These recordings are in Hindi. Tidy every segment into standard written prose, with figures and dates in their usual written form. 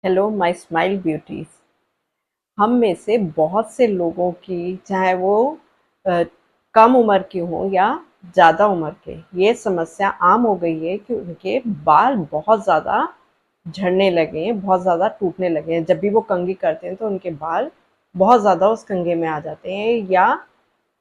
Hello my smile beauties. हम में से बहुत से लोगों की, चाहे वो अ, कम उम्र के हों या ज़्यादा उम्र के, ये समस्या आम हो गई है कि उनके बाल बहुत ज़्यादा झड़ने लगे हैं, बहुत ज़्यादा टूटने लगे हैं। जब भी वो कंघी करते हैं तो उनके बाल बहुत ज़्यादा उस कंघे में आ जाते हैं, या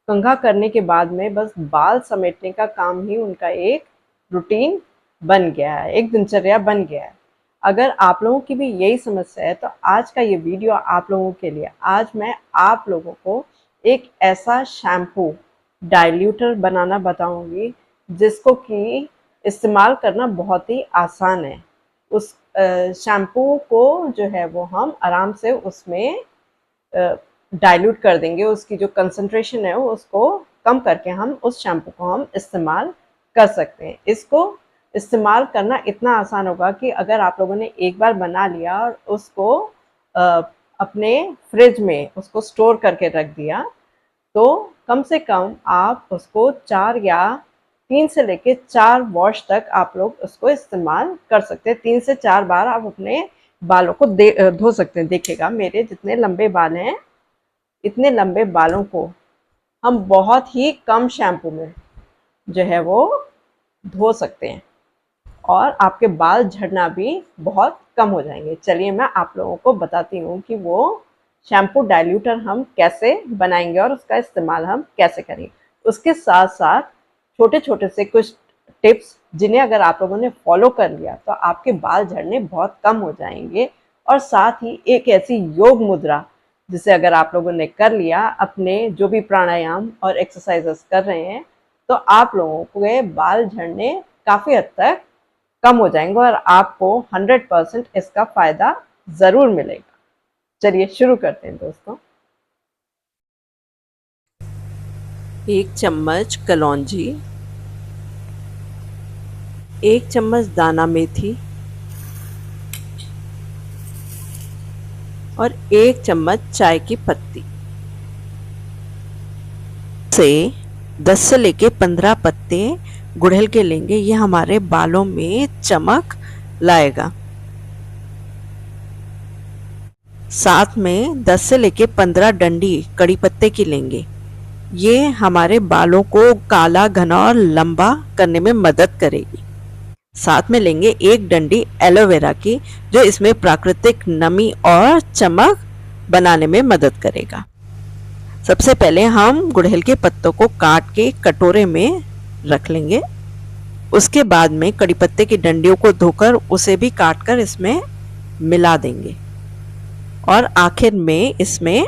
कंघा करने के बाद में बस बाल समेटने का काम ही उनका एक रूटीन बन गया है, एक दिनचर्या बन गया है। अगर आप लोगों की भी यही समस्या है तो आज का ये वीडियो आप लोगों के लिए। आज मैं आप लोगों को एक ऐसा शैम्पू डाइल्यूटर बनाना बताऊंगी जिसको कि इस्तेमाल करना बहुत ही आसान है। उस शैम्पू को जो है वो हम आराम से उसमें डाइल्यूट कर देंगे, उसकी जो कंसंट्रेशन है उसको कम करके हम उस शैम्पू को हम इस्तेमाल कर सकते हैं। इसको इस्तेमाल करना इतना आसान होगा कि अगर आप लोगों ने एक बार बना लिया और उसको अपने फ्रिज में उसको स्टोर करके रख दिया, तो कम से कम आप उसको 4 या 3 से लेके 4 वॉश तक आप लोग उसको इस्तेमाल कर सकते हैं। 3 से 4 बार आप अपने बालों को धो सकते हैं। देखिएगा, मेरे जितने लंबे बाल हैं, इतने लंबे बालों को हम बहुत ही कम शैम्पू में जो है वो धो सकते हैं और आपके बाल झड़ना भी बहुत कम हो जाएंगे। चलिए मैं आप लोगों को बताती हूँ कि वो शैम्पू डाइल्यूटर हम कैसे बनाएंगे और उसका इस्तेमाल हम कैसे करेंगे। उसके साथ साथ छोटे छोटे से कुछ टिप्स जिन्हें अगर आप लोगों ने फॉलो कर लिया तो आपके बाल झड़ने बहुत कम हो जाएंगे। और साथ ही एक ऐसी योग मुद्रा जिसे अगर आप लोगों ने कर लिया, अपने जो भी प्राणायाम और एक्सरसाइजेस कर रहे हैं, तो आप लोगों के बाल झड़ने काफ़ी हद तक कम हो जाएंगे और आपको 100% इसका फ़ायदा ज़रूर मिलेगा। चलिए शुरू करते हैं दोस्तों। 1 चम्मच कलौंजी, 1 चम्मच दाना मेथी और 1 चम्मच चाय की पत्ती से 10 से लेके 15 पत्ते गुड़हल के लेंगे। ये हमारे बालों में चमक लाएगा। साथ में 10 से लेके 15 डंडी कड़ी पत्ते की लेंगे। ये हमारे बालों को काला, घना और लंबा करने में मदद करेगी। साथ में लेंगे 1 डंडी एलोवेरा की, जो इसमें प्राकृतिक नमी और चमक बनाने में मदद करेगा। सबसे पहले हम गुड़हल के पत्तों को काट के कटोरे में रख लेंगे। उसके बाद में कड़ी पत्ते की डंडियों को धोकर उसे भी काटकर इसमें मिला देंगे और आखिर में इसमें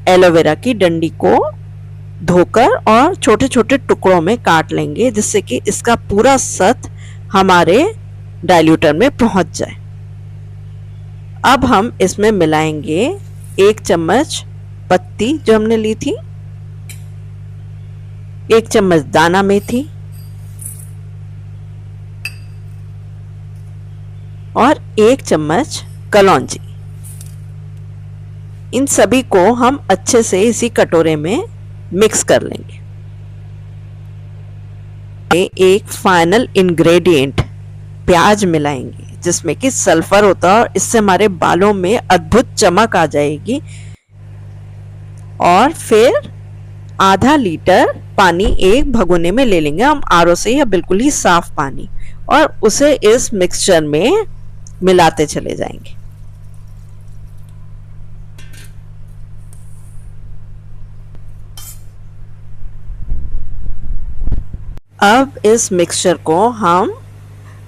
एलोवेरा की डंडी को धोकर और छोटे छोटे टुकड़ों में काट लेंगे, जिससे कि इसका पूरा सत हमारे डाइल्यूटर में पहुंच जाए। अब हम इसमें मिलाएंगे 1 चम्मच पत्ती जो हमने ली थी, 1 चम्मच दाना मेथी और 1 चम्मच कलौंजी। इन सभी को हम अच्छे से इसी कटोरे में मिक्स कर लेंगे। एक फाइनल इंग्रेडिएंट प्याज मिलाएंगे, जिसमें कि सल्फर होता है और इससे हमारे बालों में अद्भुत चमक आ जाएगी। और फिर आधा लीटर पानी एक भगोने में ले लेंगे हम, आरओ से या बिल्कुल ही साफ पानी, और उसे इस मिक्सचर में मिलाते चले जाएंगे। अब इस मिक्सचर को हम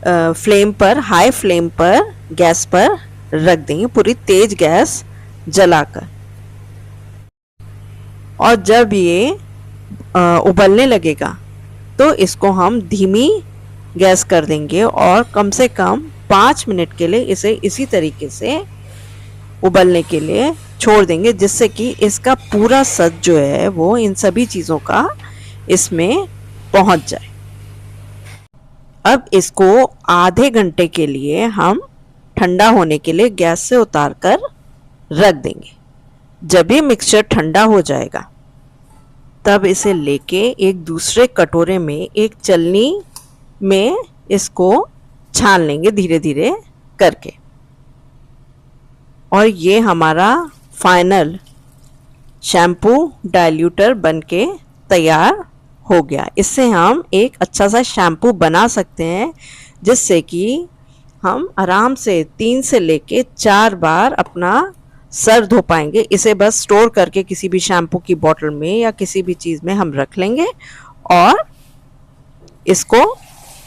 फ्लेम पर, हाई फ्लेम पर, गैस पर रख देंगे, पूरी तेज गैस जलाकर। और जब ये उबलने लगेगा तो इसको हम धीमी गैस कर देंगे और कम से कम 5 मिनट के लिए इसे इसी तरीके से उबलने के लिए छोड़ देंगे, जिससे कि इसका पूरा सत जो है वो इन सभी चीज़ों का इसमें पहुंच जाए। अब इसको आधे घंटे के लिए हम ठंडा होने के लिए गैस से उतार कर रख देंगे। जब ये मिक्सचर ठंडा हो जाएगा तब इसे लेके एक दूसरे कटोरे में एक छलनी में इसको छान लेंगे धीरे धीरे करके। और ये हमारा फाइनल शैम्पू डाइल्यूटर बनके तैयार हो गया। इससे हम एक अच्छा सा शैम्पू बना सकते हैं, जिससे कि हम आराम से 3 से लेके 4 बार अपना सर धो पाएंगे। इसे बस स्टोर करके किसी भी शैम्पू की बोतल में या किसी भी चीज़ में हम रख लेंगे और इसको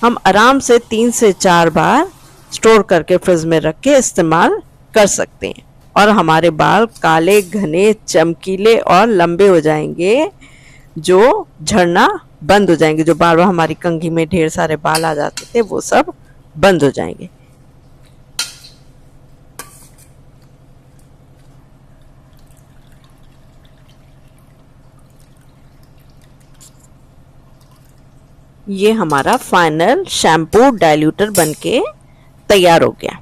हम आराम से 3 से 4 बार स्टोर करके फ्रिज में रख के इस्तेमाल कर सकते हैं और हमारे बाल काले, घने, चमकीले और लंबे हो जाएंगे, जो झड़ना बंद हो जाएंगे। जो बार बार हमारी कंघी में ढेर सारे बाल आ जाते थे, वो सब बंद हो जाएंगे। ये हमारा फाइनल शैम्पू डाइल्यूटर बनके तैयार हो गया।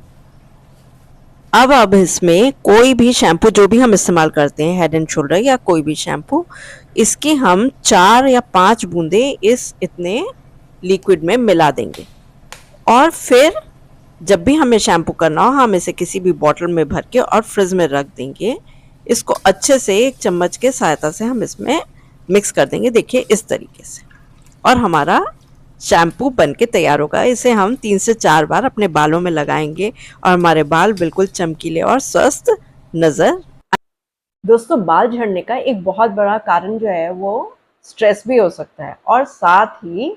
अब इसमें कोई भी शैम्पू जो भी हम इस्तेमाल करते हैं, हेड एंड शोल्डर या कोई भी शैम्पू, इसकी हम 4 या 5 बूंदे इस इतने लिक्विड में मिला देंगे और फिर जब भी हमें शैम्पू करना हो हम इसे किसी भी बॉटल में भर के और फ्रिज में रख देंगे। इसको अच्छे से एक चम्मच के सहायता से हम इसमें मिक्स कर देंगे, देखिए इस तरीके से, और हमारा शैम्पू बनके तैयार होगा। इसे हम 3 से 4 बार अपने बालों में लगाएंगे और हमारे बाल बिल्कुल चमकीले और स्वस्थ नजर। दोस्तों, बाल झड़ने का एक बहुत बड़ा कारण जो है वो स्ट्रेस भी हो सकता है और साथ ही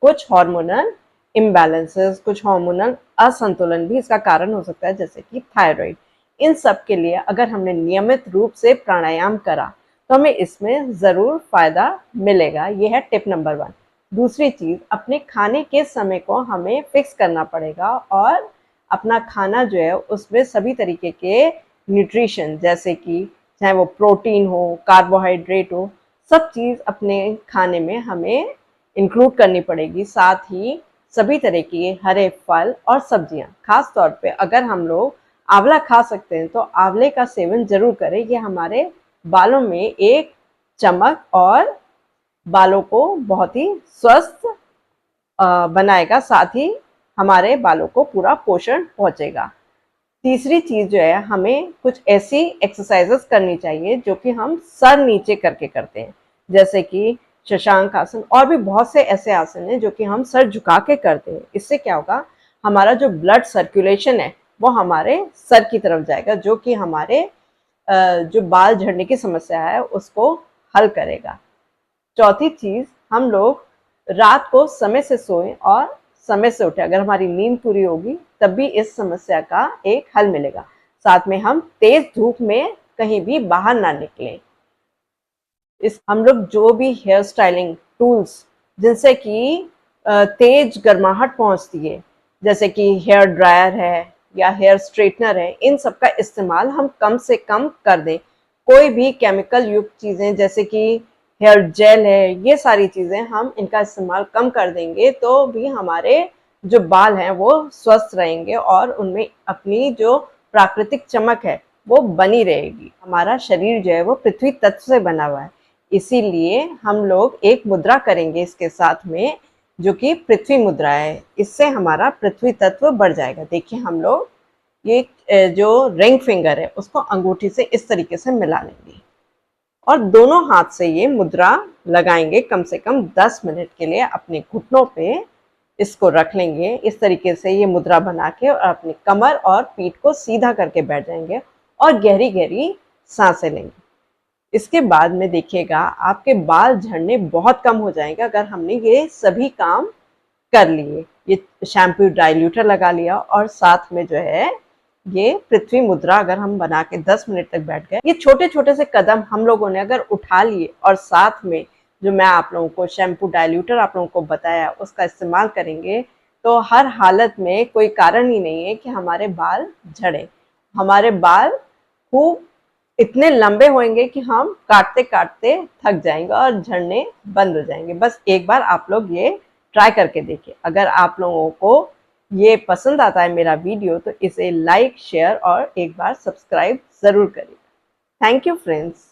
कुछ हार्मोनल इम्बैलेंसेस, कुछ हार्मोनल असंतुलन भी इसका कारण हो सकता है, जैसे कि थायराइड। इन सब के लिए अगर हमने नियमित रूप से प्राणायाम करा तो हमें इसमें ज़रूर फ़ायदा मिलेगा। ये है टिप नंबर 1। दूसरी चीज़, अपने खाने के समय को हमें फिक्स करना पड़ेगा और अपना खाना जो है उसमें सभी तरीके के न्यूट्रिशन, जैसे कि चाहे वो प्रोटीन हो, कार्बोहाइड्रेट हो, सब चीज़ अपने खाने में हमें इंक्लूड करनी पड़ेगी। साथ ही सभी तरह के हरे फल और सब्जियां, खास तौर पे अगर हम लोग आंवला खा सकते हैं तो आंवले का सेवन जरूर करें। ये हमारे बालों में एक चमक और बालों को बहुत ही स्वस्थ बनाएगा, साथ ही हमारे बालों को पूरा पोषण पहुंचेगा। तीसरी चीज़ जो है, हमें कुछ ऐसी एक्सरसाइजेस करनी चाहिए जो कि हम सर नीचे करके करते हैं, जैसे कि शशांक आसन, और भी बहुत से ऐसे आसन हैं जो कि हम सर झुका के करते हैं। इससे क्या होगा, हमारा जो ब्लड सर्कुलेशन है वो हमारे सर की तरफ जाएगा, जो कि हमारे जो बाल झड़ने की समस्या है उसको हल करेगा। चौथी चीज़, हम लोग रात को समय से सोएं और समय से उठें। अगर हमारी नींद पूरी होगी तब भी इस समस्या का एक हल मिलेगा। साथ में हम तेज धूप में कहीं भी बाहर ना निकलें। हम लोग जो भी हेयर स्टाइलिंग टूल्स, जिनसे कि तेज गर्माहट पहुंचती है, जैसे कि हेयर ड्रायर है या हेयर स्ट्रेटनर है, इन सब का इस्तेमाल हम कम से कम कर दें। कोई भी केमिकल युक्त चीज़ें जैसे कि हेयर जेल है, ये सारी चीज़ें हम इनका इस्तेमाल कम कर देंगे तो भी हमारे जो बाल हैं वो स्वस्थ रहेंगे और उनमें अपनी जो प्राकृतिक चमक है वो बनी रहेगी। हमारा शरीर जो है वो पृथ्वी तत्व से बना हुआ है, इसीलिए हम लोग एक मुद्रा करेंगे इसके साथ में, जो कि पृथ्वी मुद्रा है। इससे हमारा पृथ्वी तत्व बढ़ जाएगा। देखिए, हम लोग ये जो रिंग फिंगर है उसको अंगूठी से इस तरीके से मिला लेंगे और दोनों हाथ से ये मुद्रा लगाएंगे। कम से कम 10 मिनट के लिए अपने घुटनों पे इसको रख लेंगे। इस तरीके से ये मुद्रा बना के और अपनी कमर और पीठ को सीधा करके बैठ जाएंगे और गहरी गहरी सांसें लेंगे। इसके बाद में देखिएगा आपके बाल झड़ने बहुत कम हो जाएंगे अगर हमने ये सभी काम कर लिए। ये शैम्पू डाइल्यूटर लगा लिया और साथ में जो है ये पृथ्वी मुद्रा अगर हम बना के 10 मिनट तक बैठ गए, ये छोटे छोटे से कदम हम लोगों ने अगर उठा लिए और साथ में जो मैं आप लोगों को शैम्पू डाइल्यूटर आप लोगों को बताया उसका इस्तेमाल करेंगे, तो हर हालत में कोई कारण ही नहीं है कि हमारे बाल झड़े। हमारे बाल खूब इतने लंबे होंगे कि हम काटते काटते थक जाएंगे और झड़ने बंद हो जाएंगे। बस एक बार आप लोग ये ट्राई करके देखिए। अगर आप लोगों को ये पसंद आता है मेरा वीडियो तो इसे लाइक, शेयर और एक बार सब्सक्राइब ज़रूर करिए। Thank you friends.